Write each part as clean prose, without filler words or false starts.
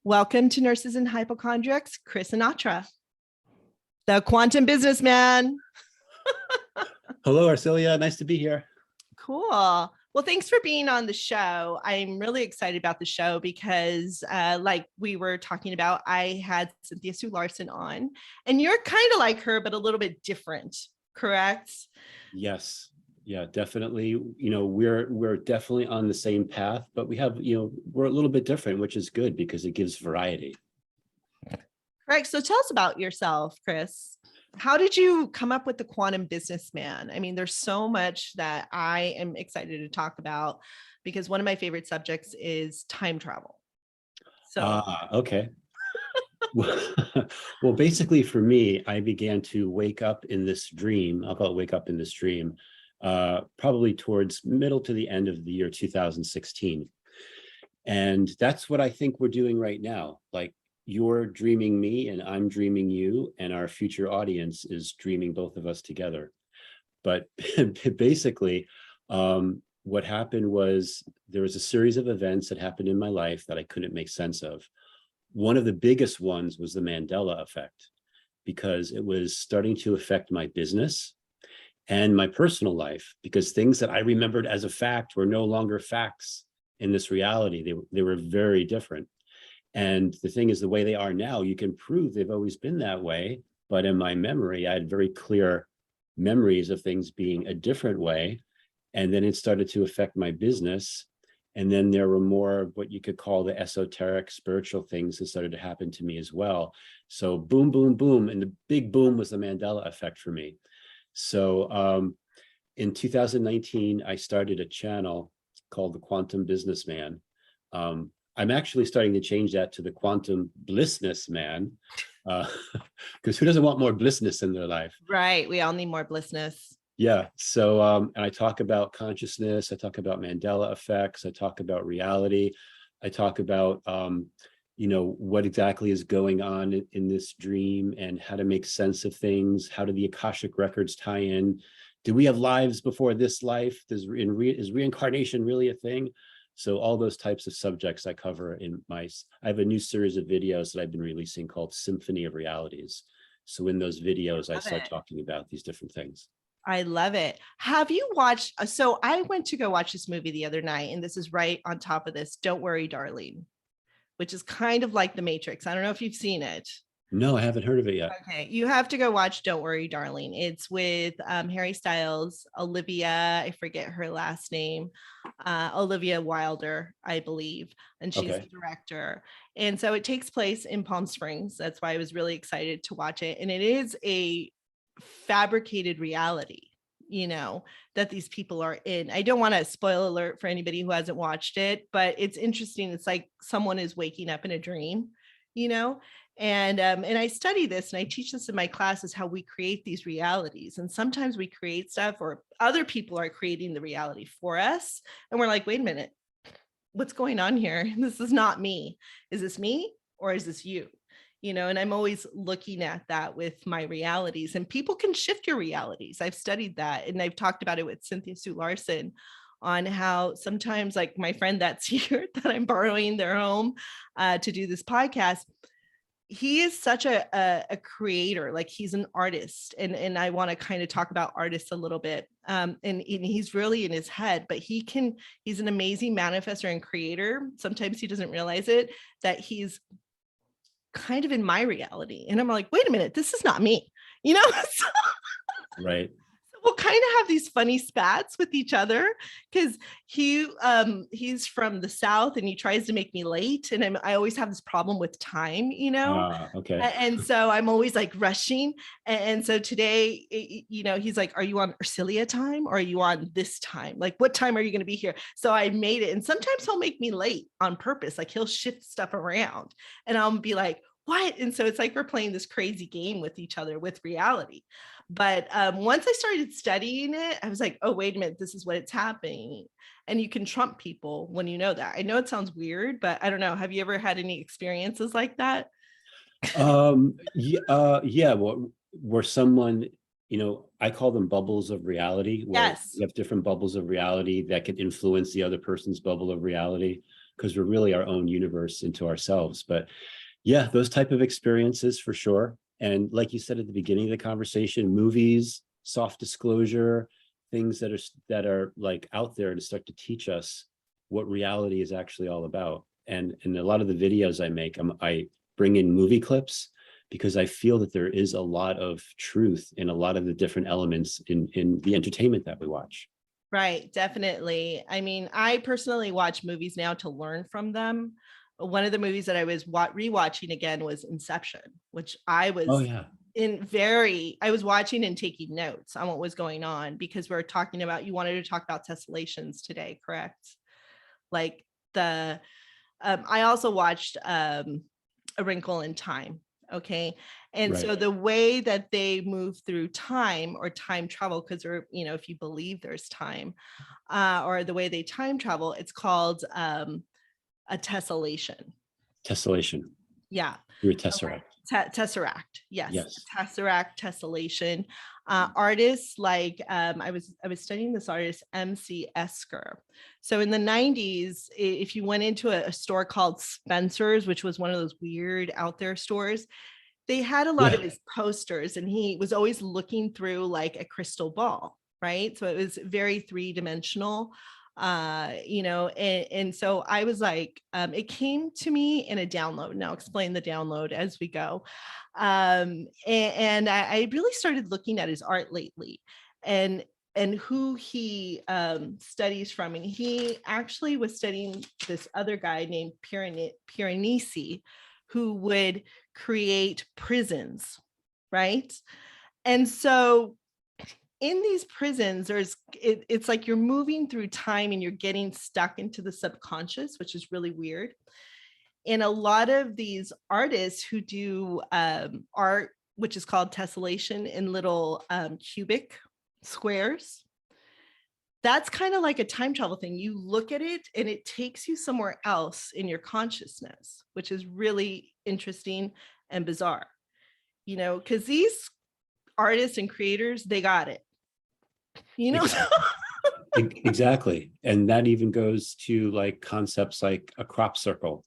Welcome to Nurses and Hypochondriacs, Chris Anatra, the quantum businessman. Hello, Arcelia. Nice to be here. Cool. Well, thanks for being on the show. I'm really excited about the show because like we were talking about, I had Cynthia Sue Larson on, and you're kind of like her, but a little bit different, correct? Yes. Yeah, definitely. We're definitely on the same path, but we have, we're a little bit different, which is good because it gives variety. Correct. So tell us about yourself, Chris. How did you come up with the quantum businessman? I mean, there's so much that I am excited to talk about because one of my favorite subjects is time travel. So, Okay. Well, basically for me, I began to wake up in this dream. I'll call it wake up in this dream, probably towards middle to the end of the year 2016. And that's what I think we're doing right now. Like, you're dreaming me and I'm dreaming you, and our future audience is dreaming both of us together. But basically, what happened was there was a series of events that happened in my life that I couldn't make sense of. One of the biggest ones was the Mandela Effect, because it was starting to affect my business and my personal life, because things that I remembered as a fact were no longer facts in this reality. They were very different. And the thing is, the way they are now, you can prove they've always been that way. But in my memory, I had very clear memories of things being a different way. And then it started to affect my business. And then there were more of what you could call the esoteric spiritual things that started to happen to me as well. So boom, boom, boom. And the big boom was the Mandela Effect for me. So in 2019, I started a channel called The Quantum Businessman. I'm actually starting to change that to the Quantum Blissness Man, because who doesn't want more blissness in their life? right. We all need more blissness. Yeah. So, and I talk about consciousness. I talk about Mandela effects. I talk about reality. I talk about, what exactly is going on in this dream and how to make sense of things. How do the akashic records tie in? Do we have lives before this life? Is reincarnation really a thing? So all those types of subjects I cover in I have a new series of videos that I've been releasing called Symphony of Realities. So in those videos, I start talking about these different things. I love it. Have you watched? So I went to go watch this movie the other night, and this is right on top of this. Don't Worry, Darling, which is kind of like The Matrix. I don't know if you've seen it. No, I haven't heard of it yet. Okay, you have to go watch Don't Worry, Darling. It's with Harry Styles, Olivia, I forget her last name, Olivia Wilder, I believe, and she's the director. And so it takes place in Palm Springs. That's why I was really excited to watch it. And it is a fabricated reality, that these people are in. I don't want to spoil alert for anybody who hasn't watched it, but it's interesting. It's like someone is waking up in a dream, and I study this and I teach this in my classes, how we create these realities. And sometimes we create stuff or other people are creating the reality for us. And we're like, wait a minute, what's going on here? This is not me. Is this me or is this you? And I'm always looking at that with my realities, and people can shift your realities. I've studied that, and I've talked about it with Cynthia Sue Larson on how sometimes, like my friend that's here that I'm borrowing their home to do this podcast, he is such a creator, like he's an artist. And I want to kind of talk about artists a little bit. And he's really in his head, but he's an amazing manifestor and creator. Sometimes he doesn't realize it, that he's kind of in my reality. And I'm like, wait a minute, this is not me, Right. We'll kind of have these funny spats with each other because he's from the South and he tries to make me late. And I always have this problem with time, Okay. And so I'm always like rushing. And so today, he's like, are you on Arcelia time or are you on this time? Like, what time are you going to be here? So I made it. And sometimes he'll make me late on purpose. Like he'll shift stuff around and I'll be like, what? And so it's like we're playing this crazy game with each other with reality. But once I started studying it, I was like, oh, wait a minute, this is what it's happening. And you can trump people when you know that. I know it sounds weird, but I don't know. Have you ever had any experiences like that? Yeah. Well, where someone, I call them bubbles of reality, where Yes. you have different bubbles of reality that can influence the other person's bubble of reality. because we're really our own universe into ourselves. But yeah, those type of experiences for sure. And like you said at the beginning of the conversation, movies, soft disclosure, things that are like out there to start to teach us what reality is actually all about. And a lot of the videos I make, I bring in movie clips because I feel that there is a lot of truth in a lot of the different elements in the entertainment that we watch. Right, definitely. I mean, I personally watch movies now to learn from them. One of the movies that I was rewatching again was Inception, which I Oh was yeah. I was watching and taking notes on what was going on, because we're talking about, you wanted to talk about tessellations today, correct? Like I also watched A Wrinkle in Time. Okay. And Right. so the way that they move through time, or time travel, because if you believe there's time, or the way they time travel, it's called a tessellation. Tessellation. Yeah. You're a tesseract. Tesseract. Yes. Yes. Tesseract, tessellation. Artists like I was studying this artist, MC Esker. So in the 90s, if you went into a store called Spencer's, which was one of those weird out there stores, they had a lot of his posters, and he was always looking through like a crystal ball, right? So it was very three-dimensional. And so I was like, it came to me in a download. Now explain the download as we go. And I really started looking at his art lately, and who he studies from. And he actually was studying this other guy named Piranesi, who would create prisons, right? And so in these prisons, it's like you're moving through time and you're getting stuck into the subconscious, which is really weird. And a lot of these artists who do art, which is called tessellation, in little cubic squares, that's kind of like a time travel thing. You look at it and it takes you somewhere else in your consciousness, which is really interesting and bizarre, because these artists and creators, they got it. Exactly. And that even goes to like concepts like a crop circle.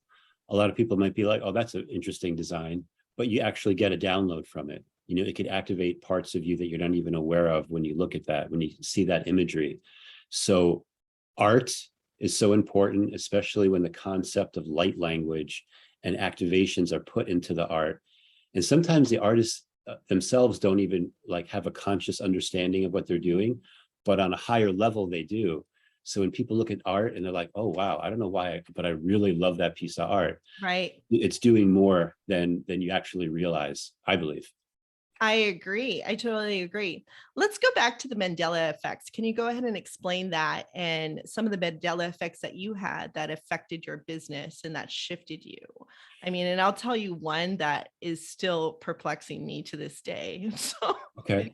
A lot of people might be like, oh, that's an interesting design, but you actually get a download from it. It could activate parts of you that you're not even aware of when you look at that, when you see that imagery. So art is so important, especially when the concept of light language and activations are put into the art. And sometimes the artists themselves don't even like have a conscious understanding of what they're doing, but on a higher level they do. So when people look at art and they're like, oh wow, I don't know why, but I really love that piece of art. Right. It's doing more than you actually realize, I believe. I agree. I totally agree. Let's go back to the Mandela effects. Can you go ahead and explain that, and some of the Mandela effects that you had that affected your business and that shifted you? I mean, and I'll tell you one that is still perplexing me to this day. So Okay.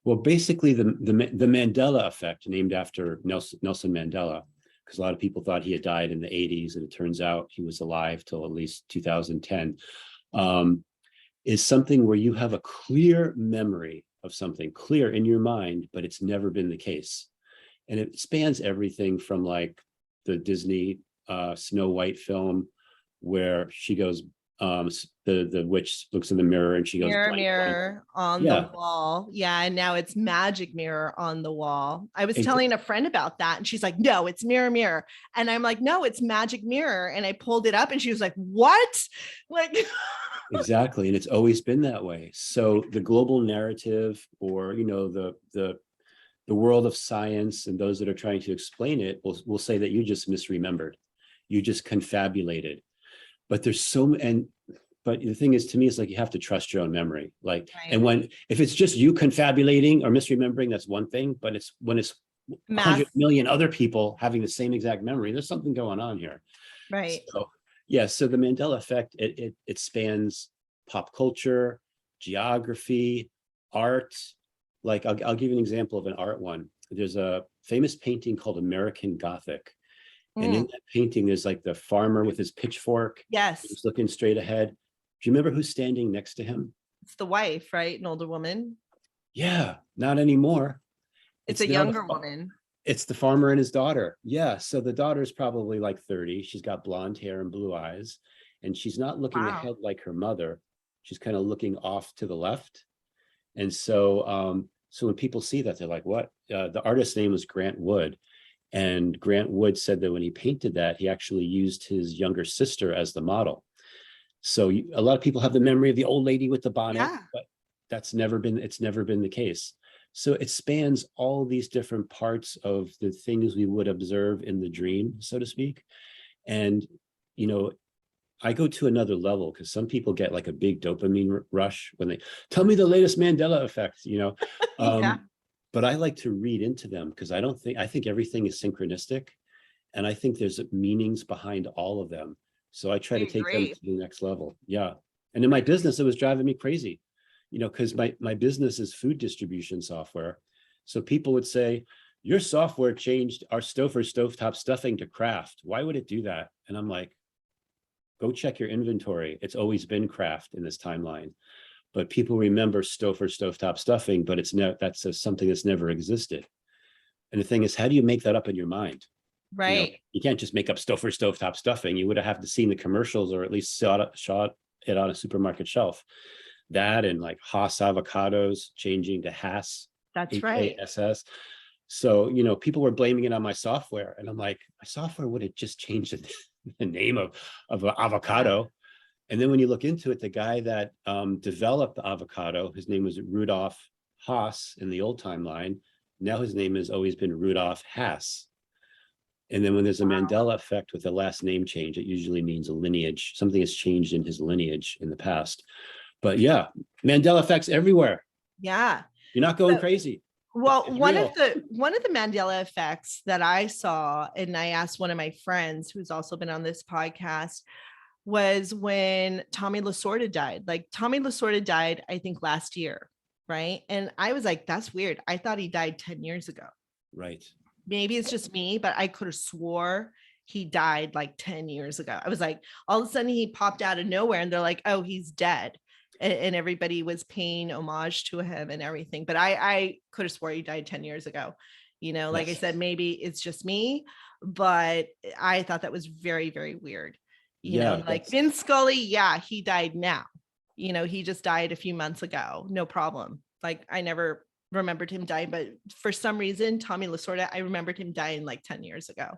Well, basically the Mandela effect, named after Nelson Mandela, because a lot of people thought he had died in the 80s, and it turns out he was alive till at least 2010. Is something where you have a clear memory of something, clear in your mind, but it's never been the case. And it spans everything from like the Disney Snow White film, where she goes, the witch looks in the mirror and she goes, mirror, blank, mirror blank. on the wall. Yeah. And now it's magic mirror on the wall. I was telling a friend about that, and she's like, no, it's mirror, mirror. And I'm like, no, it's magic mirror. And I pulled it up and she was like, what? Like, exactly. And it's always been that way. So the global narrative, or, the world of science and those that are trying to explain it will say that you just misremembered. You just confabulated. But but the thing is, to me, it's like you have to trust your own memory. Like, right. And if it's just you confabulating or misremembering, that's one thing. But when it's 100 million other people having the same exact memory, there's something going on here. Right. So, yeah. So the Mandela effect, it spans pop culture, geography, art. Like, I'll give you an example of an art one. There's a famous painting called American Gothic. And in that painting, there's like the farmer with his pitchfork. Yes. He's looking straight ahead. Do you remember who's standing next to him? It's the wife, right? An older woman. Yeah, not anymore. It's a younger woman. It's the farmer and his daughter. Yeah. So the daughter's probably like 30. She's got blonde hair and blue eyes, and she's not looking Wow. ahead like her mother. She's kind of looking off to the left. And so when people see that, they're like, what? The artist's name was Grant Wood. And Grant Wood said that when he painted that, he actually used his younger sister as the model. So a lot of people have the memory of the old lady with the bonnet, Yeah. but it's never been the case. So it spans all these different parts of the things we would observe in the dream, so to speak. And, you know, I go to another level because some people get like a big dopamine rush when they tell me the latest Mandela effect, you know. Yeah. But I like to read into them because I think everything is synchronistic, and I think there's meanings behind all of them. So I try I to take them agree. to the next level. Yeah. And in my business, it was driving me crazy, you know, because my business is food distribution software. So people would say, your software changed our stovetop stuffing to craft. Why would it do that? And I'm like, go check your inventory. It's always been craft in this timeline. But people remember stovetop stuffing, but that's something that's never existed. And the thing is, how do you make that up in your mind? You know, Right. you can't just make up stovetop stuffing. You would have to seen the commercials or at least shot it on a supermarket shelf. That and like HAAS avocados changing to HAAS, That's right. HAAS. So, you know, people were blaming it on my software. And I'm like, my software would have just changed the name of an Yeah. avocado. And then when you look into it, the guy that developed the avocado, his name was Rudolf Haas in the old timeline. Now his name has always been Rudolf Haas. And then when there's a Wow. Mandela effect with a last name change, it usually means a lineage. Something has changed in his lineage in the past. But yeah, Mandela effects everywhere. Yeah. You're not going So, crazy. well, It's one of real. the Mandela effects that I saw, and I asked one of my friends who's also been on this podcast, was when Tommy Lasorda died. Like Tommy Lasorda died, I think last year, right? And I was like, that's weird. I thought he died 10 years ago. Right. Maybe it's just me, but I could have swore he died like 10 years ago. I was like, all of a sudden he popped out of nowhere and they're like, oh, he's dead. And everybody was paying homage to him and everything. But I could have swore he died 10 years ago. You know, like I Yes. said, maybe it's just me, but I thought that was very, very weird. You know, Yeah, like that's Vince Scully, yeah, he died now. You know, he just died a few months ago. No problem. Like I never remembered him dying, but for some reason, Tommy Lasorda, I remembered him dying like 10 years ago. So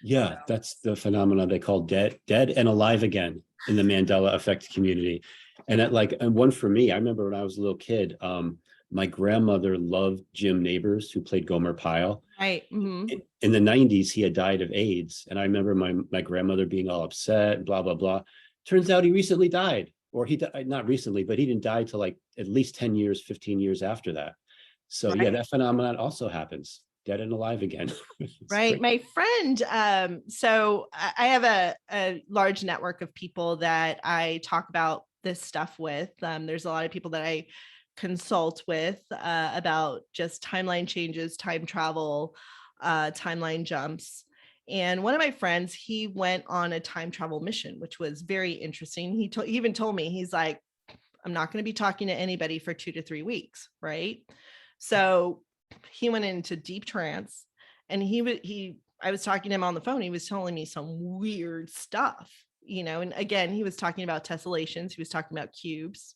yeah, that's the phenomenon they call dead and alive again in the Mandela Effect community. And one for me, I remember when I was a little kid, my grandmother loved Jim Neighbors, who played Gomer Pyle. right. Mm-hmm. In the 90s, he had died of AIDS. And I remember my grandmother being all upset, blah, blah, blah. Turns out he recently died, or he died, not recently, but he didn't die till like at least 10 years, 15 years after that. So yeah, Right. that phenomenon also happens, dead and alive again. It's Right. great. My friend, so I have a large network of people that I talk about this stuff with. There's a lot of people that I consult with about just timeline changes, time travel, timeline jumps. And one of my friends, he went on a time travel mission, which was very interesting. He even told me, he's like, I'm not going to be talking to anybody for 2 to 3 weeks, right? So he went into deep trance, and I was talking to him on the phone. He was telling me some weird stuff, you know. And again, he was talking about tessellations. He was talking about cubes.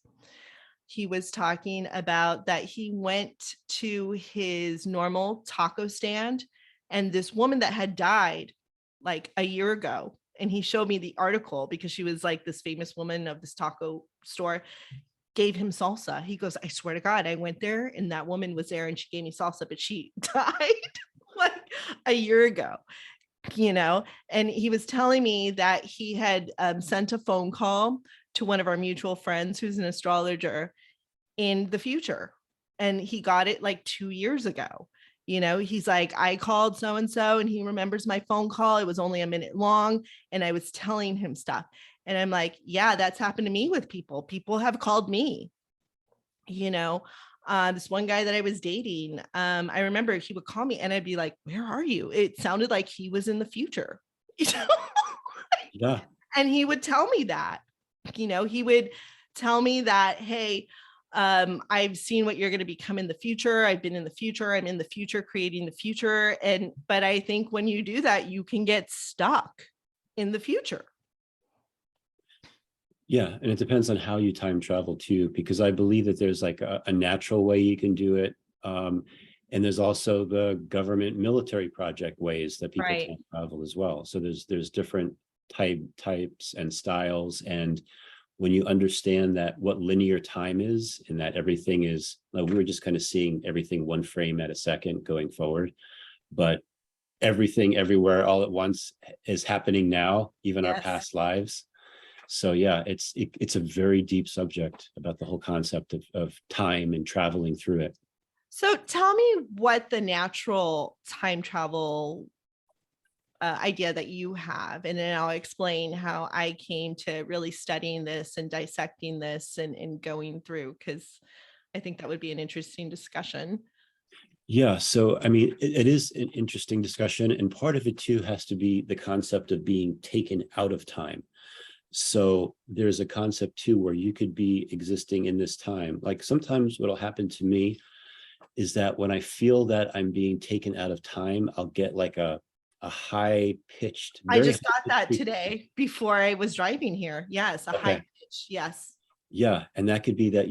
He was talking about that he went to his normal taco stand, and this woman that had died like a year ago, and he showed me the article because she was like this famous woman of this taco store, gave him salsa. He goes, I swear to God, I went there and that woman was there and she gave me salsa, but she died like a year ago, you know? And he was telling me that he had sent a phone call to one of our mutual friends who's an astrologer in the future. And he got it like 2 years ago. You know, he's like, I called so and so, and he remembers my phone call. It was only a minute long, and I was telling him stuff. And I'm like, yeah, that's happened to me with people. People have called me, you know. This one guy that I was dating, I remember he would call me and I'd be like, where are you? It sounded like he was in the future, you know? Yeah. And he would tell me that, you know, he would tell me that, hey, I've seen what you're going to become in the future. I've been in the future. I'm in the future, creating the future. But I think when you do that, you can get stuck in the future. Yeah, and it depends on how you time travel too, because I believe that there's like a natural way you can do it. And there's also the government military project ways that people Right. time travel as well. So there's different types and styles. And when you understand that what linear time is, and that everything is, like, we were just kind of seeing everything one frame at a second going forward, but everything everywhere all at once is happening now, even our Yes. past lives. So yeah, it's a very deep subject about the whole concept of time and traveling through it. So tell me what the natural time travel idea that you have, and then I'll explain how I came to really studying this and dissecting this and going through, because I think that would be an interesting discussion. Yeah, so I mean, it is an interesting discussion, and part of it too has to be the concept of being taken out of time. So there's a concept too where you could be existing in this time. Like sometimes what'll happen to me is that when I feel that I'm being taken out of time, I'll get like a high pitched, I very just high got pitched that frequency. today before I was driving here. Yes, a high Okay. pitch. Yes. Yeah. And that could be that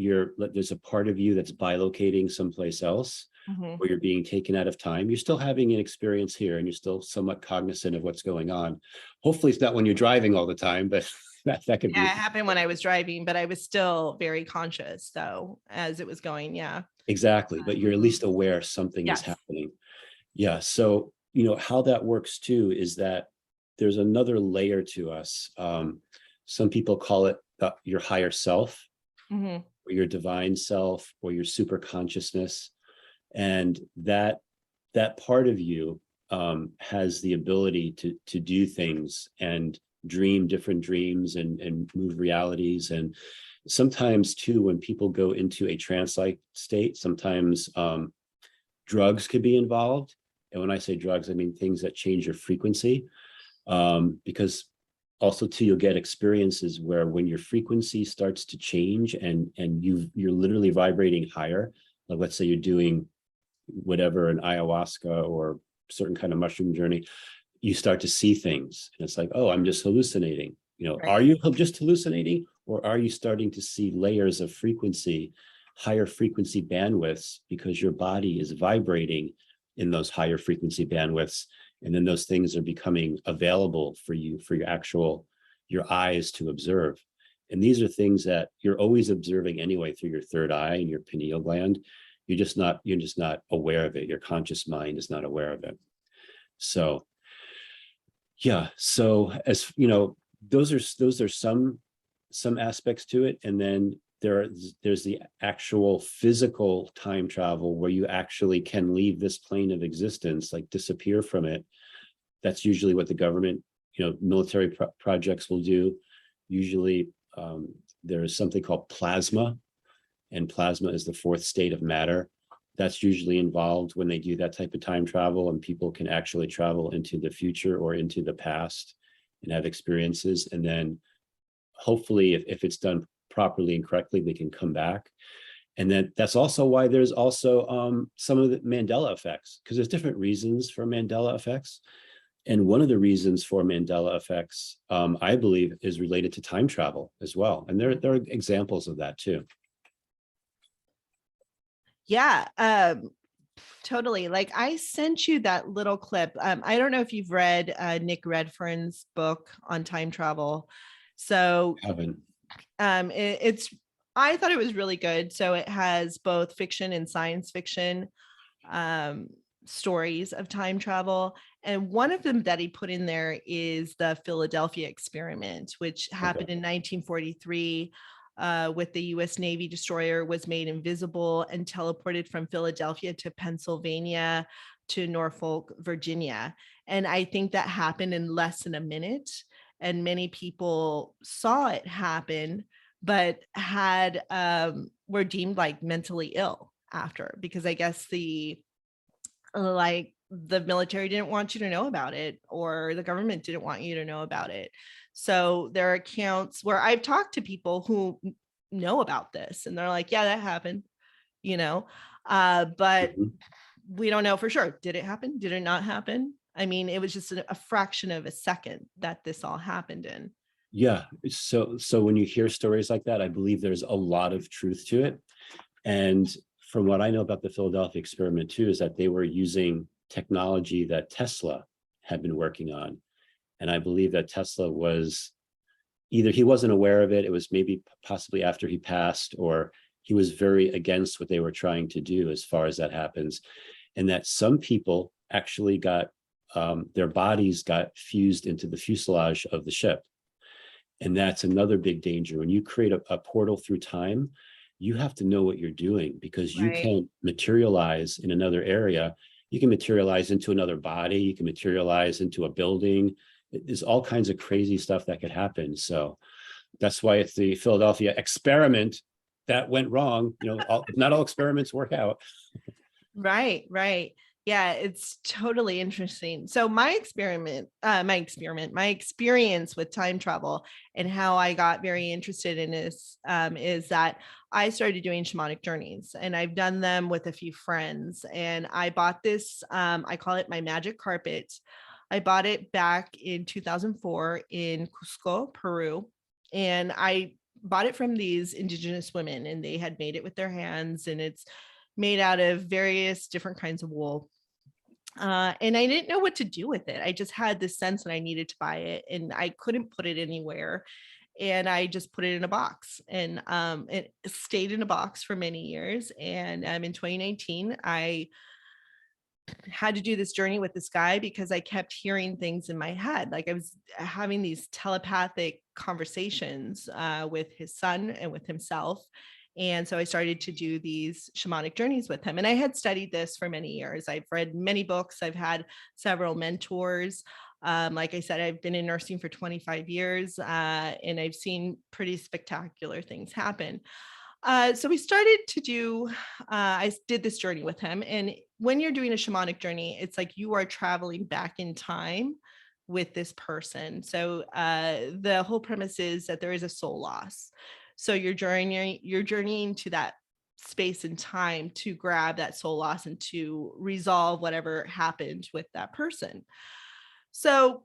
there's a part of you that's bilocating someplace else, Mhm. where you're being taken out of time. You're still having an experience here and you're still somewhat cognizant of what's going on. Hopefully it's not when you're driving all the time, but that could Yeah, be it happened when I was driving, but I was still very conscious though as it was going. Yeah. exactly. But you're at Mhm. least aware something is Yes. happening. Yeah. So, how that works too is that there's another layer to us. Some people call it your higher self, Mhm. or your divine self, or your super consciousness. And that part of you has the ability to do things and dream different dreams and move realities. And sometimes too, when people go into a trance-like state, sometimes drugs could be involved. And when I say drugs, I mean things that change your frequency. Because also too, you'll get experiences where when your frequency starts to change and you're literally vibrating higher, like let's say you're doing whatever, an ayahuasca or certain kind of mushroom journey, you start to see things. And it's like, oh, I'm just hallucinating. Are Right. you just hallucinating, or are you starting to see layers of frequency, higher frequency bandwidths, because your body is vibrating in those higher frequency bandwidths? And then those things are becoming available for you, for your eyes to observe. And these are things that you're always observing anyway through your third eye and your pineal gland. You're just not aware of it. Your conscious mind is not aware of it. So yeah, so as those are some aspects to it. And then there's the actual physical time travel where you actually can leave this plane of existence, like disappear from it. That's usually what the government, military projects will do. Usually there is something called plasma, and plasma is the fourth state of matter. That's usually involved when they do that type of time travel, and people can actually travel into the future or into the past and have experiences. And then hopefully, if it's done properly and correctly, they can come back. And then that's also why there's also some of the Mandela effects, because there's different reasons for Mandela effects. And one of the reasons for Mandela effects, I believe, is related to time travel as well. And there are examples of that too. Yeah. Totally. Like I sent you that little clip. I don't know if you've read Nick Redfern's book on time travel. So Haven't. it's I thought it was really good. So it has both fiction and science fiction um, stories of time travel. And one of them that he put in there is the Philadelphia experiment, which happened Okay. in 1943 with the US Navy destroyer was made invisible and teleported from Philadelphia to Pennsylvania to Norfolk, Virginia. And I think that happened in less than a minute. And many people saw it happen, but had were deemed like mentally ill after, because I guess the military didn't want you to know about it, or the government didn't want you to know about it. So there are accounts where I've talked to people who know about this. And they're like, yeah, that happened, you know, but Mhm. we don't know for sure. Did it happen? Did it not happen? I mean, it was just a fraction of a second that this all happened in. Yeah. So when you hear stories like that, I believe there's a lot of truth to it. And from what I know about the Philadelphia experiment too, is that they were using technology that Tesla had been working on. And I believe that Tesla was either he wasn't aware of it, it was maybe possibly after he passed, or he was very against what they were trying to do as far as that happens. And that some people actually got their bodies got fused into the fuselage of the ship. And that's another big danger. When you create a portal through time, you have to know what you're doing, because you Right. can't materialize in another area. You can materialize into another body, you can materialize into a building. There's all kinds of crazy stuff that could happen. So that's why it's the Philadelphia experiment that went wrong. Not all experiments work out. Right, right. Yeah, it's totally interesting. So my experience with time travel and how I got very interested in this is that I started doing shamanic journeys, and I've done them with a few friends. And I bought this, I call it my magic carpet. I bought it back in 2004 in Cusco, Peru. And I bought it from these indigenous women, and they had made it with their hands, and it's made out of various different kinds of wool. And I didn't know what to do with it. I just had this sense that I needed to buy it, and I couldn't put it anywhere. And I just put it in a box, and it stayed in a box for many years. And in 2019, I had to do this journey with this guy because I kept hearing things in my head. Like I was having these telepathic conversations with his son and with himself. And so I started to do these shamanic journeys with him. And I had studied this for many years. I've read many books, I've had several mentors. Like I said, I've been in nursing for 25 years, and I've seen pretty spectacular things happen. So we started to do, I did this journey with him. And when you're doing a shamanic journey, it's like you are traveling back in time with this person. So the whole premise is that there is a soul loss. So you're journeying to that space and time to grab that soul loss and to resolve whatever happened with that person. So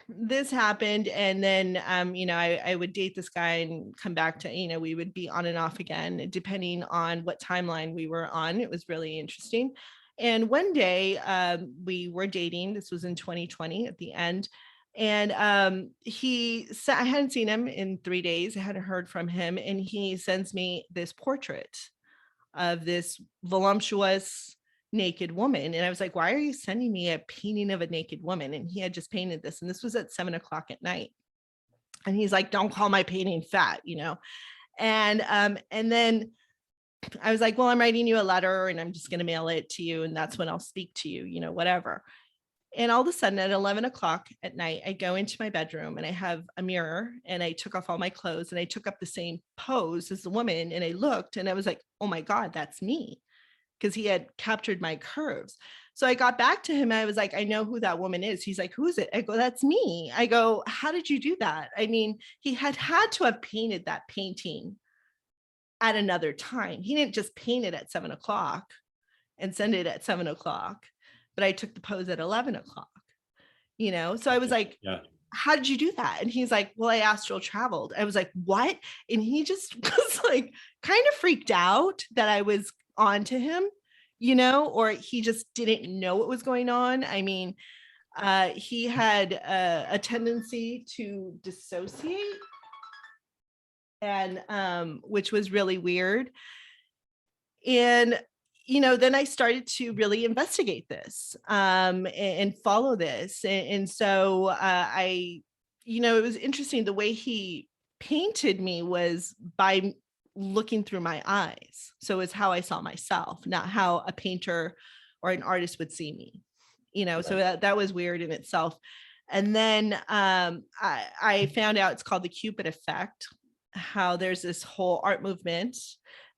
this happened, and then I would date this guy and come back to, we would be on and off again depending on what timeline we were on. It was really interesting. And one day we were dating. This was in 2020 at the end. And he said, I hadn't seen him in 3 days, I hadn't heard from him, and he sends me this portrait of this voluptuous naked woman. And I was like, why are you sending me a painting of a naked woman? And he had just painted this. And this was at 7 o'clock at night. And he's like, don't call my painting fat, And then I was like, well, I'm writing you a letter and I'm just going to mail it to you. And that's when I'll speak to you, whatever. And all of a sudden at 11 o'clock at night, I go into my bedroom and I have a mirror, and I took off all my clothes and I took up the same pose as the woman. And I looked and I was like, oh my God, that's me. Because he had captured my curves. So I got back to him. I was like, I know who that woman is. He's like, who is it? I go, that's me. I go, how did you do that? I mean, he had to have painted that painting at another time. He didn't just paint it at 7 o'clock and send it at 7 o'clock, but I took the pose at 11 o'clock, So I was like, Yeah. how did you do that? And he's like, well, I astral traveled. I was like, what? And he just was like, kind of freaked out that I was on to him, or he just didn't know what was going on. I mean, he had a tendency to dissociate, and which was really weird. And then I started to really investigate this, and follow this. And so it was interesting. The way he painted me was by looking through my eyes. So it's how I saw myself, not how a painter or an artist would see me, so that was weird in itself. And then I found out it's called the Cupid effect, how there's this whole art movement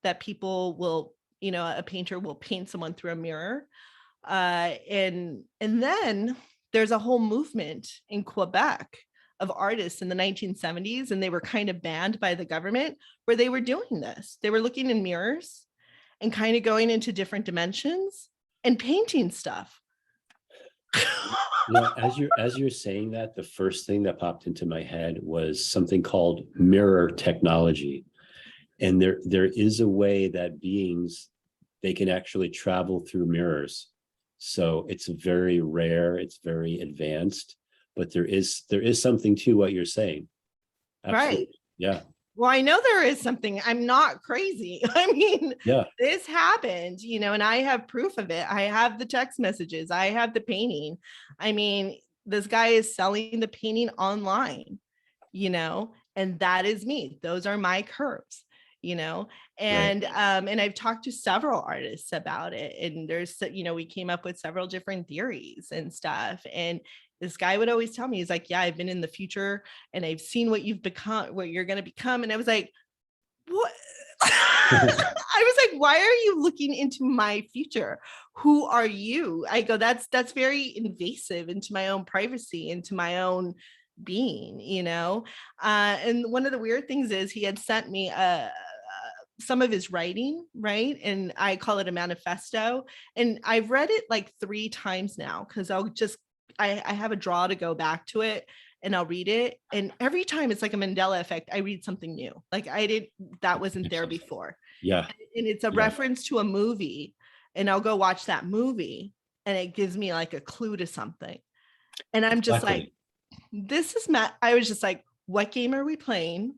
that people will, a painter will paint someone through a mirror. And then there's a whole movement in Quebec of artists in the 1970s, and they were kind of banned by the government, where they were doing this. They were looking in mirrors and kind of going into different dimensions and painting stuff. As you're saying that, the first thing that popped into my head was something called mirror technology. And there is a way that beings, they can actually travel through mirrors. So it's very rare, it's very advanced, but there is something to what you're saying. Absolutely. Right. Yeah. Well, I know there is something. I'm not crazy. I mean, yeah, this happened, and I have proof of it. I have the text messages. I have the painting. I mean, this guy is selling the painting online, and that is me. Those are my curves, and and I've talked to several artists about it. And there's, we came up with several different theories and stuff. And this guy would always tell me, he's like, yeah, I've been in the future and I've seen what you've become, what you're going to become. And I was like, what? I was like, why are you looking into my future? Who are you? I go, that's very invasive into my own privacy, into my own being, and one of the weird things is he had sent me some of his writing, right? And I call it a manifesto. And I've read it like 3 times now, because I have a draw to go back to it and I'll read it. And every time it's like a Mandela effect. I read something new. Like that wasn't there before. Yeah. And it's a reference to a movie, and I'll go watch that movie and it gives me like a clue to something. And I'm just like, this is Matt. I was just like, what game are we playing?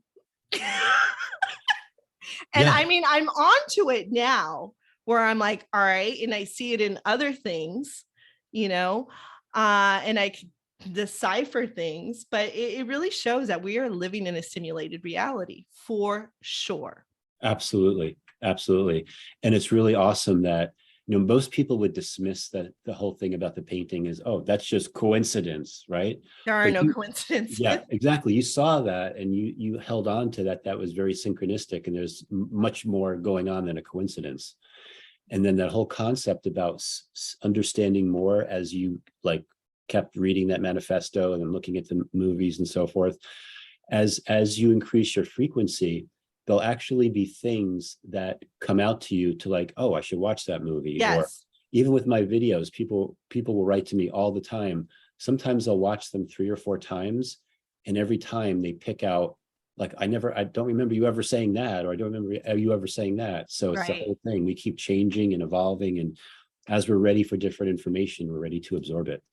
And I mean, I'm onto it now, where I'm like, all right. And I see it in other things, and I can decipher things, but it really shows that we are living in a simulated reality for sure. Absolutely. Absolutely. And it's really awesome that, most people would dismiss that the whole thing about the painting is, oh, that's just coincidence, right? There are no coincidences. Yeah, exactly. You saw that and you held on to that. That was very synchronistic, and there's much more going on than a coincidence. And then that whole concept about understanding more as you kept reading that manifesto and then looking at the movies and so forth, as you increase your frequency, there'll actually be things that come out to you to oh, I should watch that movie. Yes. Or even with my videos, people will write to me all the time. Sometimes I'll watch them 3 or 4 times, and every time they pick out I don't remember you ever saying that, or I don't remember you ever saying that. So it's the whole thing. We keep changing and evolving, and as we're ready for different information, we're ready to absorb it.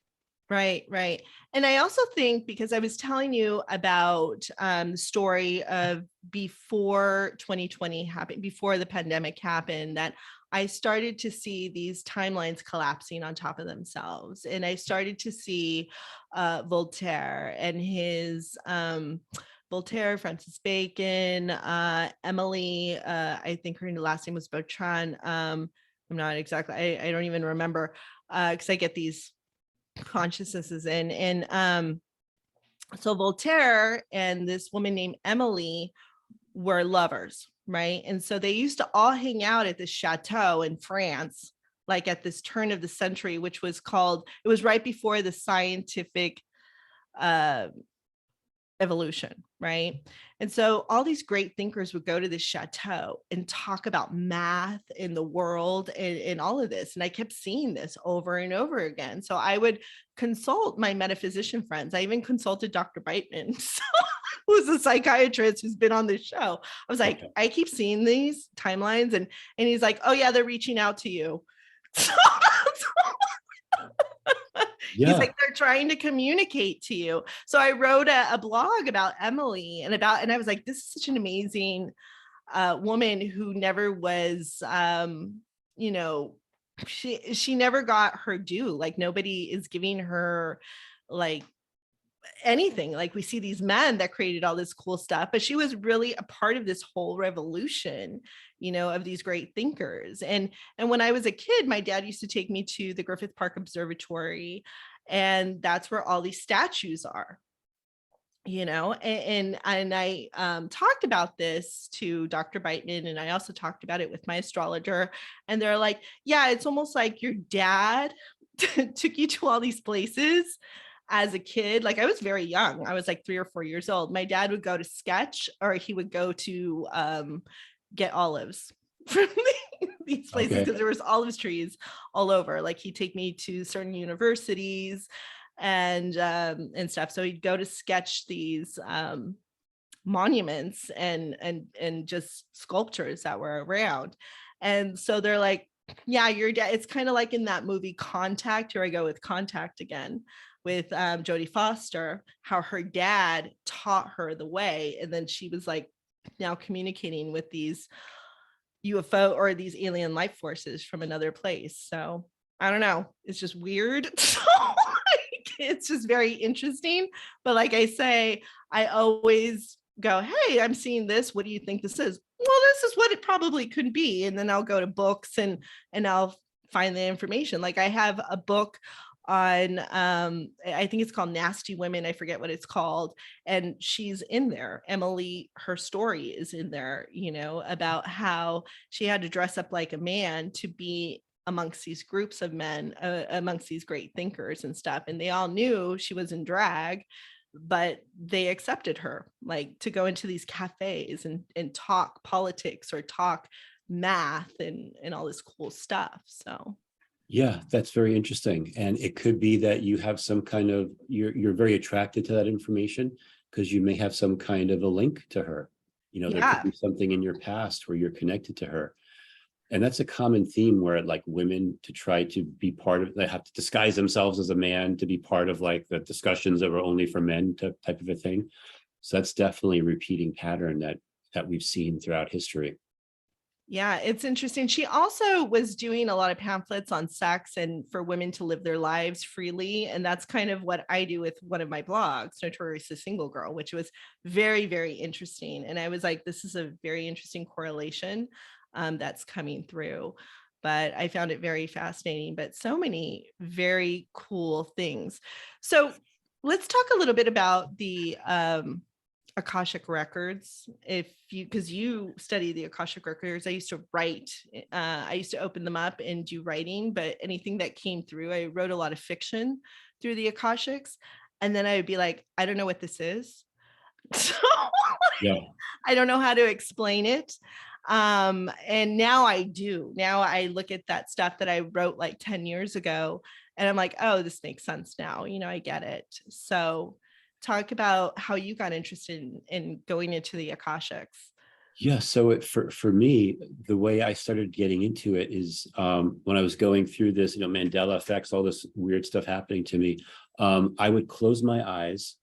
Right. And I also think, because I was telling you about the story of before 2020 happened, before the pandemic happened, that I started to see these timelines collapsing on top of themselves. And I started to see Voltaire and his Voltaire, Francis Bacon, Emily, I think her last name was Bertrand. I'm not exactly, I don't even remember, because I get these consciousnesses in. And so Voltaire and this woman named Emily were lovers, right? And so they used to all hang out at this chateau in France, at this turn of the century, which was it was right before the scientific evolution, right? And so all these great thinkers would go to this chateau and talk about math in the world and all of this. And I kept seeing this over and over again. So I would consult my metaphysician friends. I even consulted Dr. Beitman, who's a psychiatrist who's been on this show. I was like, I keep seeing these timelines, and he's like, oh yeah, they're reaching out to you. He's like, they're trying to communicate to you. So I wrote a blog about Emily and I was like, this is such an amazing woman who never was, she never got her due. Nobody is giving her anything. We see these men that created all this cool stuff, but she was really a part of this whole revolution, of these great thinkers. And when I was a kid, my dad used to take me to the Griffith Park Observatory, and that's where all these statues are, and I talked about this to Dr. Beitman, and I also talked about it with my astrologer, and they're like, yeah, it's almost like your dad took you to all these places as a kid, like I was very young. I was like 3 or 4 years old. My dad would go to sketch, or he would go to get olives from these places, Okay. because there was olive trees all over. Like he'd take me to certain universities and stuff. So he'd go to sketch these monuments and just sculptures that were around. And so they're like, yeah, your dad, it's kind of like in that movie Contact. Here I go with Contact again, with Jodie Foster, how her dad taught her the way, and then she was like now communicating with these UFO or these alien life forces from another place. So I don't know, it's just weird. So like, it's just very interesting. But like I say, I always go, hey, I'm seeing this. What do you think this is? Well, this is what it probably could be. And then I'll go to books and I'll find the information. Like I have a book on I think it's called Nasty Women. I forget what it's called. And she's in there. Emily, her story is in there, you know, about how she had to dress up like a man to be amongst these groups of men, amongst these great thinkers and stuff. And they all knew she was in drag, but they accepted her, like to go into these cafes and talk politics or talk math and all this cool stuff. So Yeah, that's very interesting. And it could be that you have some kind of, you're very attracted to that information because you may have some kind of a link to her. You know, there could yeah, be something in your past where you're connected to her. And that's a common theme where like women to try to be part of, they have to disguise themselves as a man to be part of like the discussions that were only for men type of a thing. So that's definitely a repeating pattern that we've seen throughout history. yeah, it's interesting. She also was doing a lot of pamphlets on sex and for women to live their lives freely. And that's kind of what I do with one of my blogs, Notoriously Single Girl, which was very, very interesting. And I was like, this is a very interesting correlation that's coming through. But I found it very fascinating, but so many very cool things. So let's talk a little bit about the Akashic records. If you, because you study the Akashic records, I used to write, I used to open them up and do writing, but anything that came through, I wrote a lot of fiction through the Akashics. And then I would be like, I don't know what this is. So Yeah. I don't know how to explain it. And now I do. Now I look at that stuff that I wrote like 10 years ago and I'm like, oh, this makes sense now. You know, I get it. So talk about how you got interested in going into the Akashics. Yeah, so for me, the way I started getting into it is when I was going through this, you know, Mandela effects, all this weird stuff happening to me. I would close my eyes,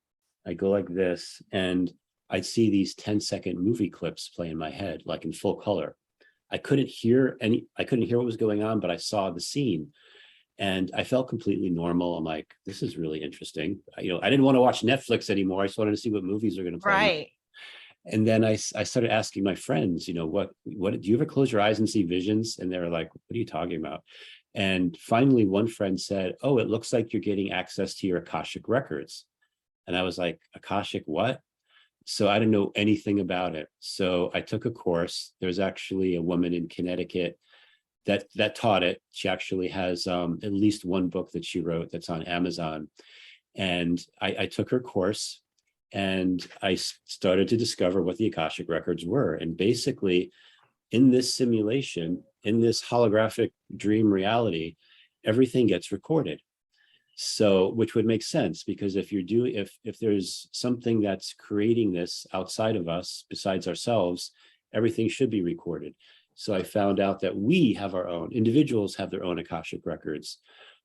I go like this, and I'd see these 10-second movie clips play in my head, like in full color. I couldn't hear what was going on, but I saw the scene. And I felt completely normal. I'm like, this is really interesting. You know, I didn't want to watch Netflix anymore. I just wanted to see what movies are going to play. Right. And then I started asking my friends, you know, what do you ever close your eyes and see visions? And they were like, what are you talking about? And finally, one friend said, oh, it looks like you're getting access to your Akashic records. And I was like, Akashic what? So I didn't know anything about it. So I took a course. There's actually a woman in Connecticut that taught it. She actually has at least one book that she wrote that's on Amazon. And I took her course and I started to discover what the Akashic records were. And basically in this simulation, in this holographic dream reality, everything gets recorded. So, which would make sense because if there's something that's creating this outside of us, besides ourselves, everything should be recorded. So I found out that we have our own, individuals have their own Akashic records.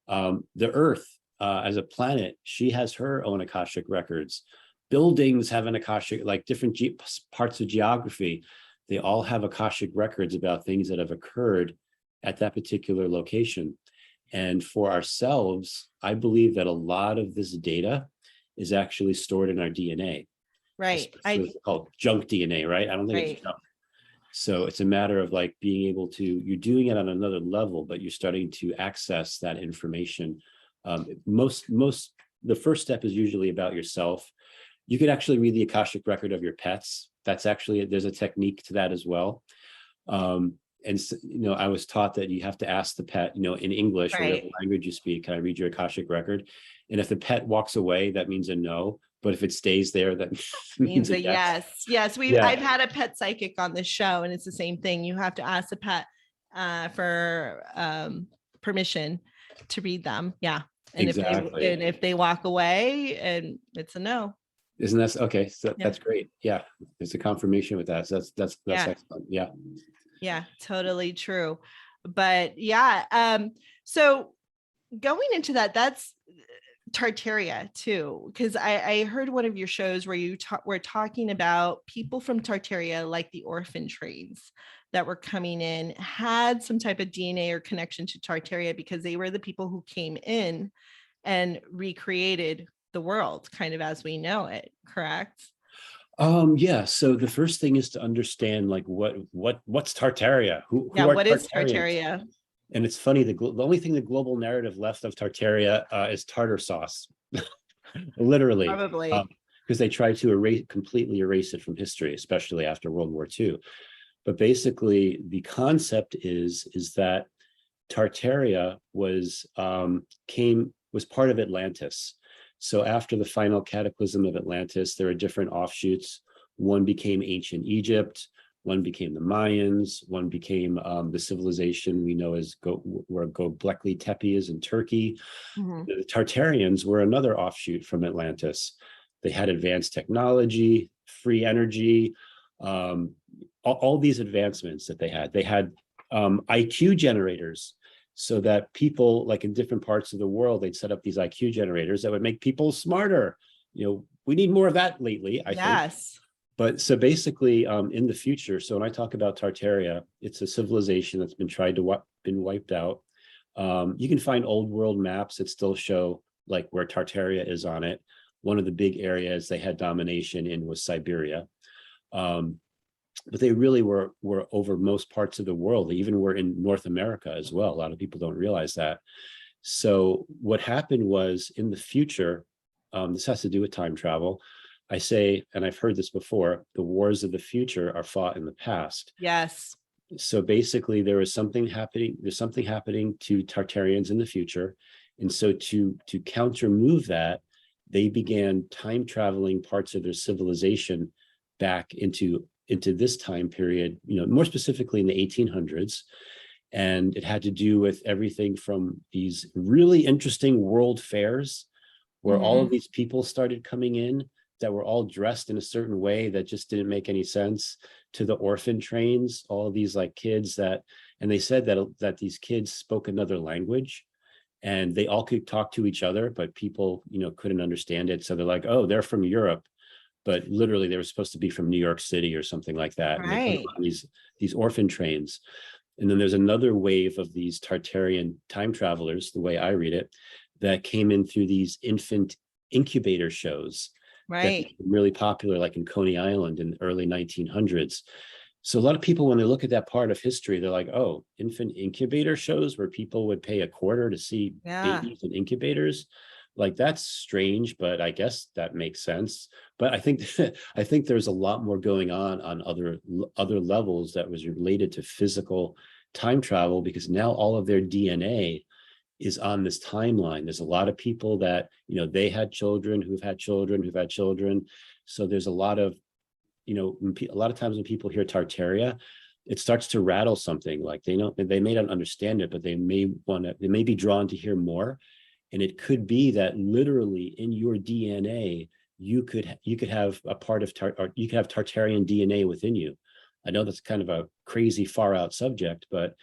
The Earth, as a planet, she has her own Akashic records. Buildings have an Akashic, like different parts of geography, they all have Akashic records about things that have occurred at that particular location. And for ourselves, I believe that a lot of this data is actually stored in our DNA. Right. It's called junk DNA, right? I don't think it's junk. So it's a matter of like being able to, you're doing it on another level, but you're starting to access that information. The first step is usually about yourself. You could actually read the Akashic record of your pets. That's actually, there's a technique to that as well. And I was taught that you have to ask the pet, in English or whatever Right. language you speak, can I read your akashic record? And if the pet walks away, that means a no. But if it stays there, that means Means a a yes. yes. Yes. Yeah, I've had a pet psychic on this show, and it's the same thing. You have to ask the pet for permission to read them. Yeah. And exactly. if they walk away, and it's a no. Isn't that okay? So Yeah. that's great. Yeah, there's a confirmation with that. So that's Yeah. excellent. Yeah. Yeah, totally true. But yeah, so going into that, that's Tartaria too, because I heard one of your shows where you were talking about people from Tartaria, like the Orphan Trains that were coming in, had some type of DNA or connection to Tartaria because they were the people who came in and recreated the world kind of as we know it, correct? Yeah. So the first thing is to understand like what's Tartaria? Yeah, Who are what is Tartarians? Tartaria? And it's funny, the only thing the global narrative left of Tartaria is tartar sauce, literally, Probably. because they tried to completely erase it from history, especially after World War II. But basically, the concept is that Tartaria was part of Atlantis. So after the final cataclysm of Atlantis, there are different offshoots. One became ancient Egypt, one became the Mayans, one became the civilization we know as where Göbekli Tepe is in Turkey. Mm-hmm. The Tartarians were another offshoot from Atlantis. They had advanced technology, free energy, all these advancements that they had. They had IQ generators, so that people like in different parts of the world, they'd set up these IQ generators that would make people smarter. We need more of that lately, I think. Yes. But so basically, in the future, so when I talk about Tartaria, it's a civilization that's been wiped out. You can find old world maps that still show like where Tartaria is on it. One of the big areas they had domination in was Siberia. But they really were over most parts of the world. They even were in North America as well. A lot of people don't realize that. So what happened was in the future, this has to do with time travel. I say, and I've heard this before, the wars of the future are fought in the past. Yes. So basically there's something happening to Tartarians in the future. And so to counter move that, they began time traveling parts of their civilization back into this time period, more specifically in the 1800s. And it had to do with everything from these really interesting world fairs where all of these people started coming in that were all dressed in a certain way that just didn't make any sense, to the orphan trains, all of these like kids and they said that these kids spoke another language and they all could talk to each other, but people, couldn't understand it. So they're like, oh, they're from Europe, but literally they were supposed to be from New York City or something like that. And they put them on these orphan trains. And then there's another wave of these Tartarian time travelers, the way I read it, that came in through these infant incubator shows that became really popular, like in Coney Island in the early 1900s. So a lot of people, when they look at that part of history, they're like, oh, infant incubator shows where people would pay $0.25 to see babies in incubators. Like, that's strange, but I guess that makes sense. But I think there's a lot more going on other levels that was related to physical time travel, because now all of their DNA is on this timeline. There's a lot of people that, they had children who've had children who've had children. So there's a lot of times when people hear Tartaria, it starts to rattle something. Like they may not understand it, but they may be drawn to hear more. And it could be that literally in your DNA, you could have a part of you could have Tartarian DNA within you. I know that's kind of a crazy far out subject, but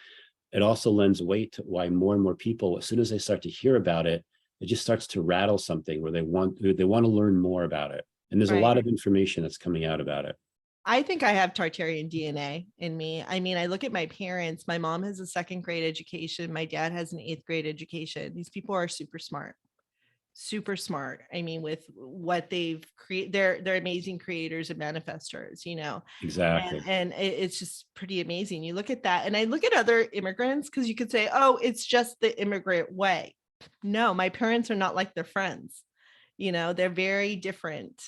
it also lends weight to why more and more people, as soon as they start to hear about it, it just starts to rattle something where they want to learn more about it. And there's a lot of information that's coming out about it. I think I have Tartarian DNA in me. I mean, I look at my parents. My mom has a 2nd grade education. My dad has an 8th grade education. These people are super smart. Super smart. I mean, with what they've created, they're amazing creators and manifestors, Exactly. And it's just pretty amazing. You look at that, and I look at other immigrants, because you could say, oh, it's just the immigrant way. No, my parents are not like their friends. They're very different.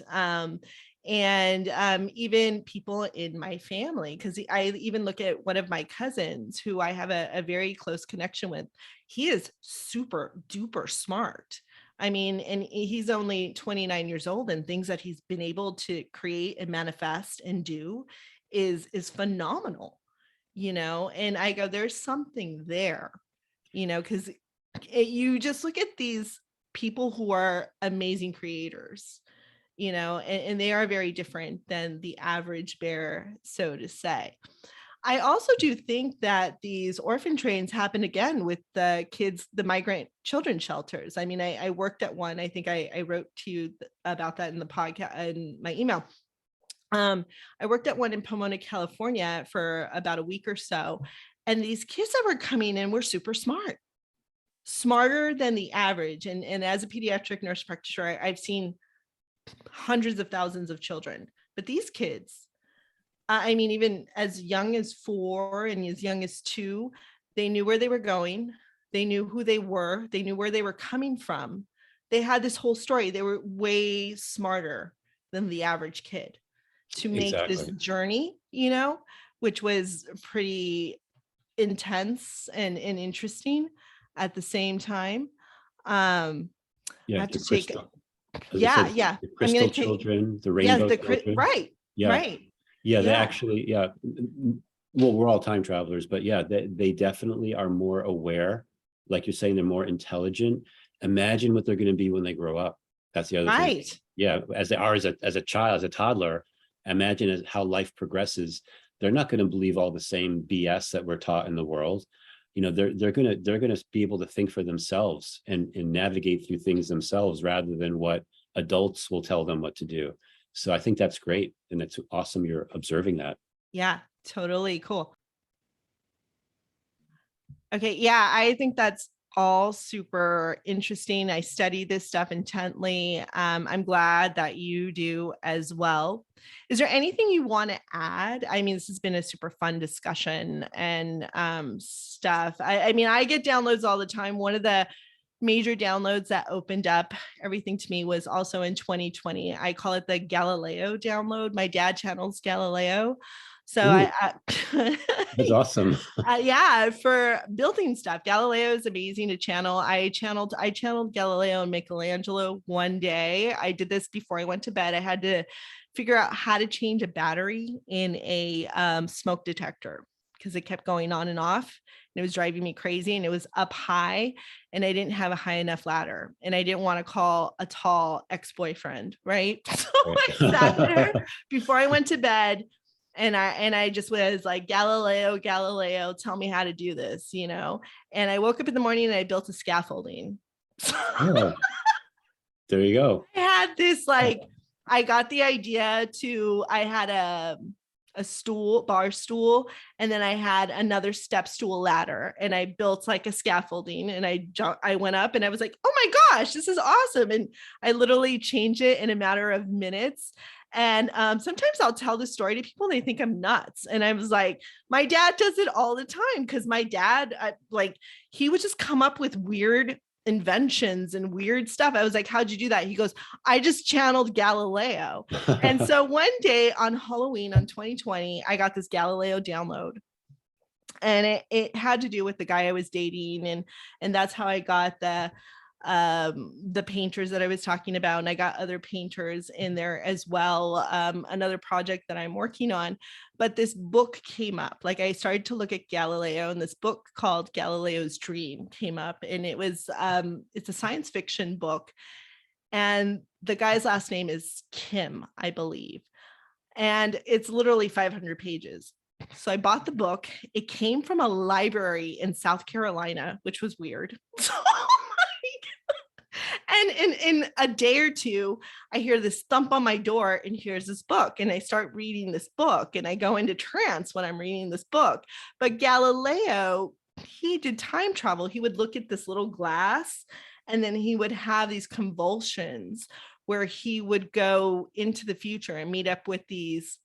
And even people in my family, because I even look at one of my cousins who I have a very close connection with. He is super duper smart. I mean, and he's only 29 years old, and things that he's been able to create and manifest and do is phenomenal, you know. And I go, there's something there, you know, because you just look at these people who are amazing creators, you know, and they are very different than the average bear, so to say. I also do think that these orphan trains happen again with the kids, the migrant children shelters. I mean, I worked at one. I think I wrote to you about that in the podcast, in my email. I worked at one in Pomona, California for about a week or so. And these kids that were coming in were super smart, smarter than the average. And as a pediatric nurse practitioner, I've seen hundreds of thousands of children, but these kids, I mean, even as young as 4 and as young as 2, they knew where they were going. They knew who they were. They knew where they were coming from. They had this whole story. They were way smarter than the average kid to make this journey, you know, which was pretty intense and interesting at the same time. Yeah, I have the to take crystal. yeah, yeah. The I'm gonna crystal take children, the yes, rainbow the children. right, Yeah. right. Yeah, they Yeah. actually, yeah. Well, we're all time travelers, but yeah, they definitely are more aware. Like you're saying, they're more intelligent. Imagine what they're going to be when they grow up. That's the other thing. Right. Yeah, as they are as a child, as a toddler, imagine how life progresses. They're not going to believe all the same BS that we're taught in the world. You know, they're gonna be able to think for themselves and navigate through things themselves rather than what adults will tell them what to do. So I think that's great. And it's awesome you're observing that. Yeah, totally cool. Okay, yeah, I think that's all super interesting. I study this stuff intently. I'm glad that you do as well. Is there anything you want to add? I mean, this has been a super fun discussion and stuff. I mean, I get downloads all the time. One of the major downloads that opened up everything to me was also in 2020. I call it the Galileo download. My dad channels Galileo. So that's awesome. Yeah, for building stuff. Galileo is amazing to channel. I channeled Galileo and Michelangelo one day. I did this before I went to bed. I had to figure out how to change a battery in a smoke detector because it kept going on and off. And it was driving me crazy, and it was up high, and I didn't have a high enough ladder, and I didn't want to call a tall ex-boyfriend, right? So I sat there before I went to bed, and I just was like, Galileo, tell me how to do this, you know? And I woke up in the morning and I built a scaffolding. Oh, there you go. I had this, like, I got the idea I had a bar stool, and then I had another step stool ladder, and I built like a scaffolding, and I went up, and I was like, oh my gosh, this is awesome. And I literally changed it in a matter of minutes. And sometimes I'll tell the story to people, they think I'm nuts. And I was like, my dad does it all the time, because my dad, he would just come up with weird inventions and weird stuff. I was like, how'd you do that? He goes, I just channeled Galileo. And so one day on Halloween on 2020, I got this Galileo download, and it had to do with the guy I was dating, and that's how I got the painters that I was talking about. And I got other painters in there as well. Another project that I'm working on, but this book came up. Like, I started to look at Galileo, and this book called Galileo's Dream came up, and it's a science fiction book. And the guy's last name is Kim, I believe. And it's literally 500 pages. So I bought the book. It came from a library in South Carolina, which was weird. So and in a day or two, I hear this thump on my door, and here's this book. And I start reading this book, and I go into trance when I'm reading this book. But Galileo, he did time travel. He would look at this little glass, and then he would have these convulsions where he would go into the future and meet up with these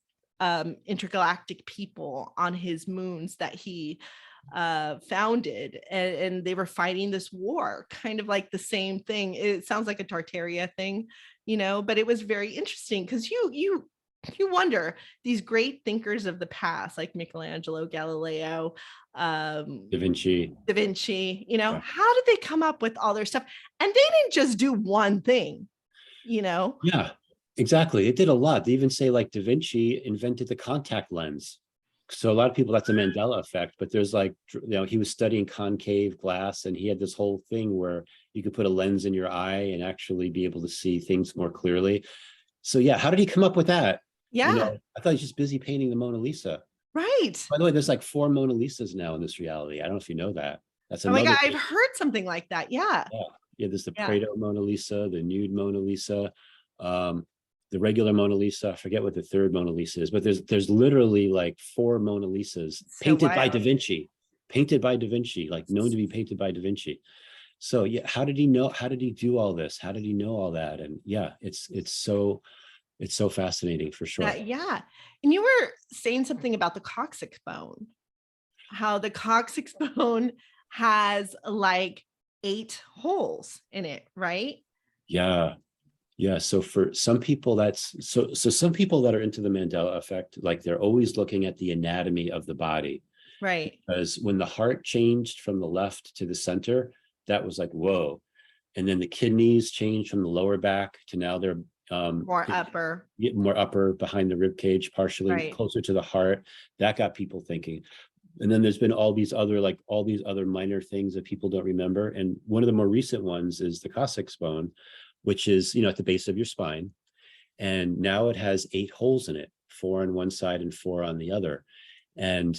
intergalactic people on his moons that he founded, and they were fighting this war, kind of like the same thing. It sounds like a Tartaria thing, but it was very interesting because you wonder, these great thinkers of the past like Michelangelo, Galileo, Da Vinci. yeah, how did they come up with all their stuff? And they didn't just do one thing. Yeah, exactly. It did a lot. They even say like Da Vinci invented the contact lens. So a lot of people, that's a Mandela effect, but there's like, he was studying concave glass and he had this whole thing where you could put a lens in your eye and actually be able to see things more clearly. So yeah, how did he come up with that? Yeah. I thought he was just busy painting the Mona Lisa. Right. By the way, there's like 4 Mona Lisas now in this reality. I don't know if you know that. That's Oh my another God, I've thing. heard something like that. Yeah. Yeah, there's the Prado Mona Lisa, the nude Mona Lisa, the regular Mona Lisa. I forget what the third Mona Lisa is, but there's literally like 4 Mona Lisas painted by Da Vinci, like known to be painted by Da Vinci. So yeah, how did he know? How did he do all this? How did he know all that? And yeah, it's so fascinating for sure. Yeah. And you were saying something about the coccyx bone, how the coccyx bone has like 8 holes in it, right? Yeah. Yeah. So for some people, that's so some people that are into the Mandela effect, like they're always looking at the anatomy of the body. Right. Because when the heart changed from the left to the center, that was like, whoa. And then the kidneys changed from the lower back to now they're More upper. more upper behind the rib cage, partially closer to the heart. That got people thinking. And then there's been all these other minor things that people don't remember. And one of the more recent ones is the coccyx bone, which is, at the base of your spine. And now it has 8 holes in it, 4 on one side and 4 on the other. And,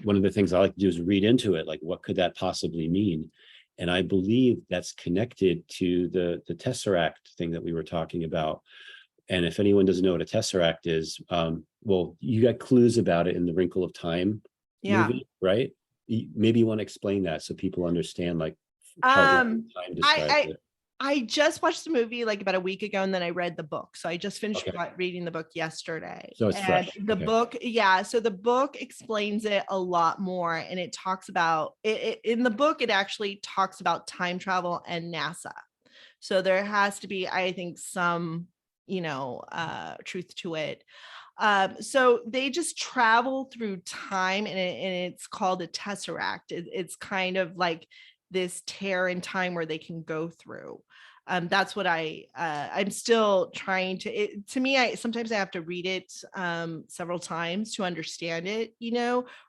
one of the things I like to do is read into it, like, what could that possibly mean? And I believe that's connected to the tesseract thing that we were talking about. And if anyone doesn't know what a tesseract is, well, you got clues about it in the Wrinkle of Time movie, right? Maybe you want to explain that so people understand, like, how time describes it. I just watched the movie like about a week ago, and then I read the book. So I just finished reading the book yesterday. So it's fresh. The book, so the book explains it a lot more, and it talks about it. In the book, it actually talks about time travel and NASA. So there has to be, I think, some, truth to it. So they just travel through time, and it's called a tesseract. It's kind of like this tear in time where they can go through. That's what I'm still trying to me. Sometimes I have to read it several times to understand it,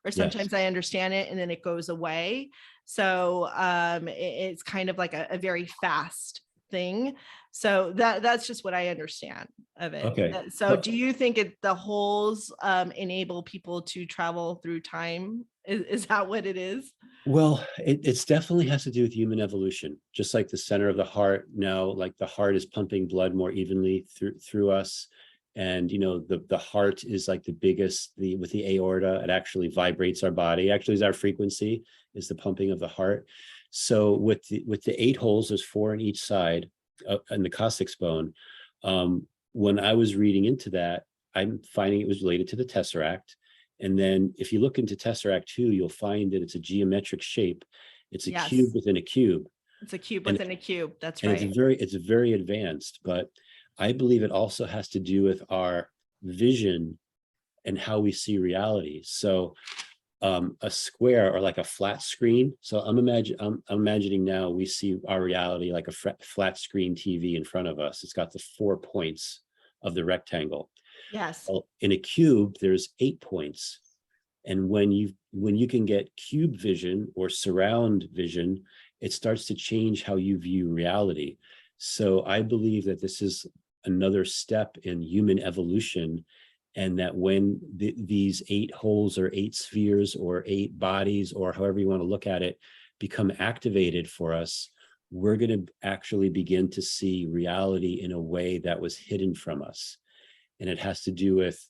or sometimes I understand it and then it goes away. So it's kind of like a very fast thing. So that's just what I understand of it. Okay. So do you think the holes enable people to travel through time? Is that what it is? Well, it's definitely has to do with human evolution, just like the center of the heart now, like the heart is pumping blood more evenly through us. And, the heart is like the biggest, with the aorta, it actually vibrates our body. Actually, is our frequency is the pumping of the heart. So with the 8 holes, there's 4 on each side in the coccyx bone. When I was reading into that, I'm finding it was related to the tesseract. And then if you look into Tesseract 2, you'll find that it's a geometric shape. It's a cube within a cube. It's a cube within a cube. That's right. And it's very advanced, but I believe it also has to do with our vision and how we see reality. So a square or like a flat screen. So I'm imagining now we see our reality like a flat screen TV in front of us. It's got the 4 points of the rectangle. Yes. Well, in a cube, there's 8 points. And when you can get cube vision or surround vision, it starts to change how you view reality. So I believe that this is another step in human evolution, and that when these 8 holes or 8 spheres or 8 bodies, or however you want to look at it, become activated for us, we're going to actually begin to see reality in a way that was hidden from us. And it has to do with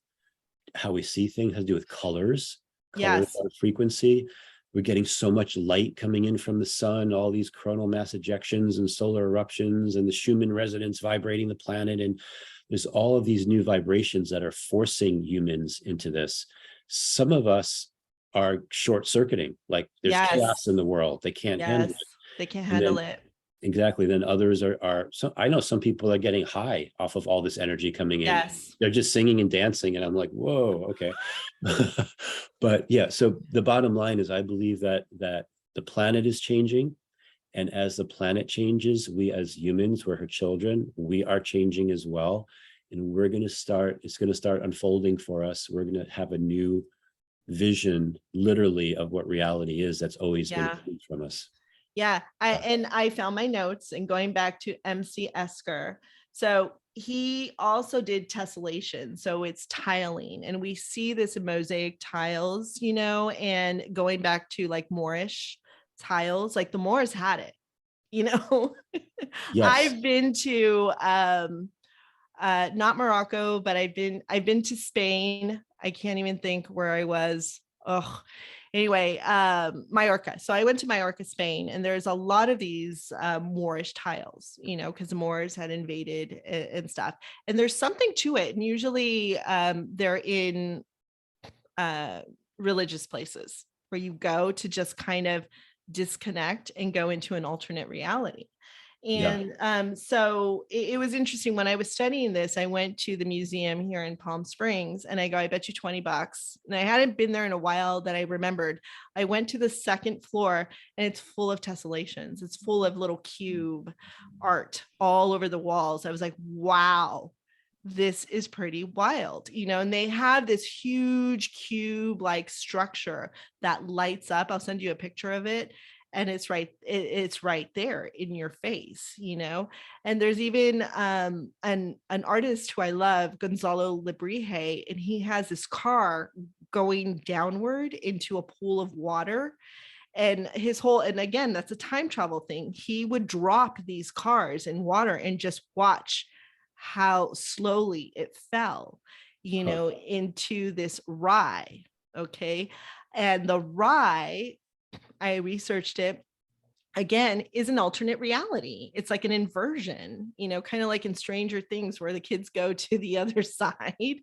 how we see things, has to do with colors. Colors are frequency. We're getting so much light coming in from the sun, all these coronal mass ejections and solar eruptions and the Schumann resonance vibrating the planet. And there's all of these new vibrations that are forcing humans into this. Some of us are short circuiting. Like there's chaos Yes. in the world. They can't handle Yes. it. They can't And handle then it. exactly, then others are so I know some people are getting high off of all this energy coming in. Yes. They're just singing and dancing. And I'm like, whoa, okay. But yeah, so the bottom line is I believe that the planet is changing. And as the planet changes, we as humans, we're her children, we are changing as well. And it's going to start unfolding for us. We're going to have a new vision, literally, of what reality is that's always been Yeah. hidden from us. Yeah. I found my notes and going back to MC Esker. So he also did tessellation. So it's tiling. And we see this in mosaic tiles, and going back to like Moorish tiles, like the Moors had it, you know. Yes. I've been to not Morocco, but I've been to Spain. I can't even think where I was. Oh, anyway, Mallorca. So I went to Mallorca, Spain, and there's a lot of these Moorish tiles, because the Moors had invaded and stuff. And there's something to it. And usually they're in religious places where you go to just kind of disconnect and go into an alternate reality. Yeah. And so it was interesting when I was studying this. I went to the museum here in Palm Springs and I go, I bet you $20. And I hadn't been there in a while that I remembered. I went to the second floor and it's full of tessellations. It's full of little cube art all over the walls. I was like, wow, this is pretty wild, and they have this huge cube like structure that lights up. I'll send you a picture of it. And it's right there in your face, and there's even an artist who I love, Gonzalo Librije, and he has this car going downward into a pool of water. And and again, that's a time travel thing. He would drop these cars in water and just watch how slowly it fell, into this rye. Okay. And the rye, I researched it, again, is an alternate reality. It's like an inversion, kind of like in Stranger Things where the kids go to the other side, Right.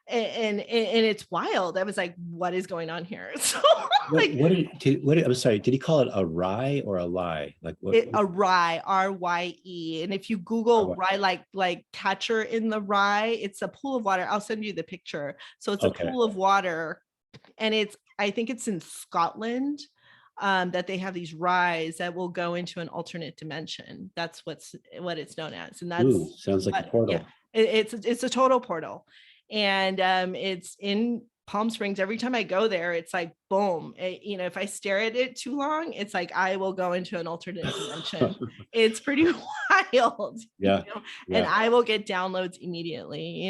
and it's wild. I was like, what is going on here? So What, like I'm sorry, did he call it a rye or a lie? Like what? a rye, RYE. And if you Google rye, like catcher in the rye, it's a pool of water. I'll send you the picture. So it's a pool of water, and I think it's in Scotland, that they have these ryes that will go into an alternate dimension. That's what it's known as. And that's Sounds like a portal. Yeah, it's a total portal. And it's in Palm Springs. Every time I go there, it's like, boom, if I stare at it too long, it's like, I will go into an alternate dimension. It's pretty wild. Yeah. And I will get downloads immediately,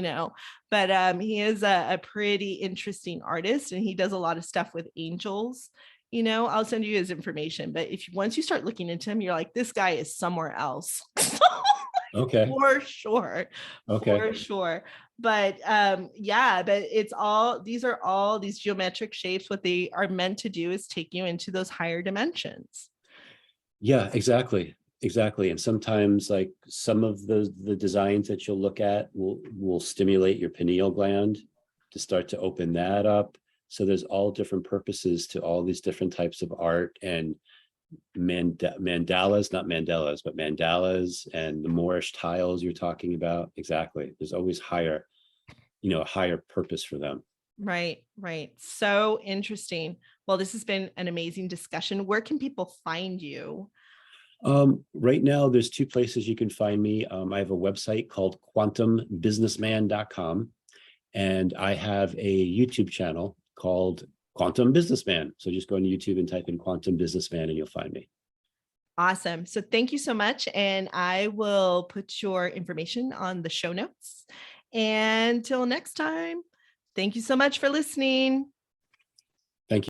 but he is a pretty interesting artist, and he does a lot of stuff with angels. I'll send you his information, but once you start looking into him, you're like, this guy is somewhere else. Okay. For sure. Okay. For sure. But yeah, but these are all these geometric shapes. What they are meant to do is take you into those higher dimensions. Yeah, exactly. And sometimes like some of the designs that you'll look at will stimulate your pineal gland to start to open that up. So there's all different purposes to all these different types of art, and mandalas, not Mandelas, but mandalas, and the Moorish tiles you're talking about. Exactly. There's always higher purpose for them. Right. So interesting. Well, this has been an amazing discussion. Where can people find you? Right now, there's two places you can find me. I have a website called quantumbusinessman.com, and I have a YouTube channel called Quantum Businessman. So just go on YouTube and type in Quantum Businessman and you'll find me. Awesome. So thank you so much. And I will put your information on the show notes. And till next time, thank you so much for listening.